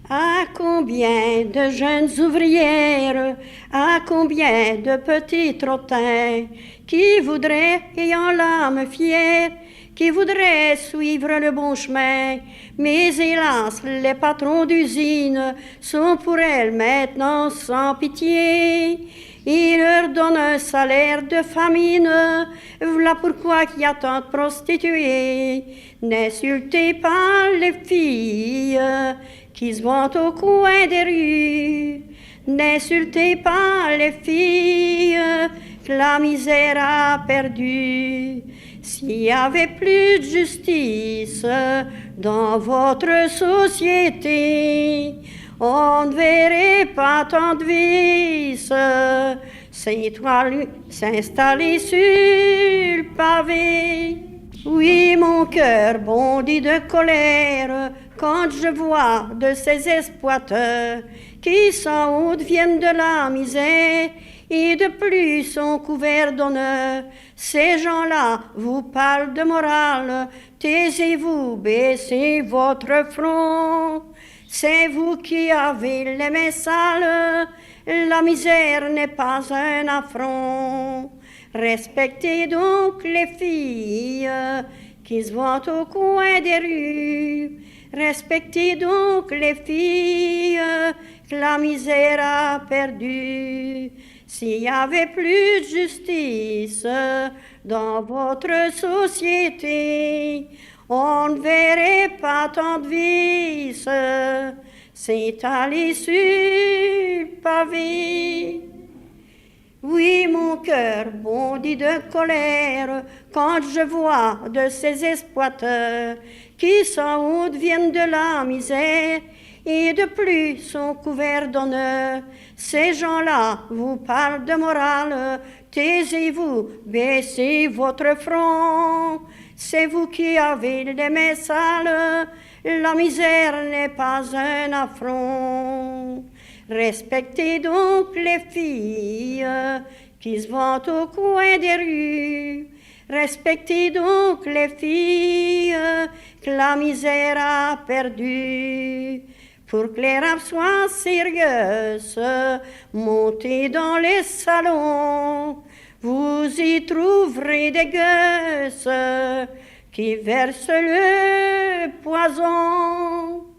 À combien de jeunes ouvrières, à combien de petits trottins qui voudraient, ayant l'âme fière, qui voudraient suivre le bon chemin. Mais hélas, les patrons d'usine sont pour elles maintenant sans pitié. Ils leur donnent un salaire de famine, voilà pourquoi il y a tant de prostituées. N'insultez pas les filles qui se vont au coin des rues. N'insultez pas les filles que la misère a perdu. S'il y avait plus de justice dans votre société, on ne verrait pas tant de vices s'installer sur le pavé. Oui, mon cœur bondit de colère quand je vois de ces exploiteurs qui sans honte viennent de la misère et de plus sont couverts d'honneur. Ces gens-là vous parlent de morale, taisez-vous, baissez votre front. C'est vous qui avez les mains sales, la misère n'est pas un affront. Respectez donc les filles qui se vont au coin des rues. Respectez donc les filles que la misère a perdu. S'il y avait plus de justice dans votre société, on ne verrait pas tant de vices s'étaler sur le pavé. Oui, mon cœur bondit de colère quand je vois de ces exploiteurs qui sans honte viennent de la misère et de plus sont couverts d'honneur. Ces gens-là vous parlent de morale, taisez-vous, baissez votre front. C'est vous qui avez les mains sales, la misère n'est pas un affront. Respectez donc les filles qui se vont au coin des rues. Respectez donc les filles que la misère a perdues. Pour que les rapes soient sérieuses, montez dans les salons. Vous y trouverez des gueuses qui versent le poison.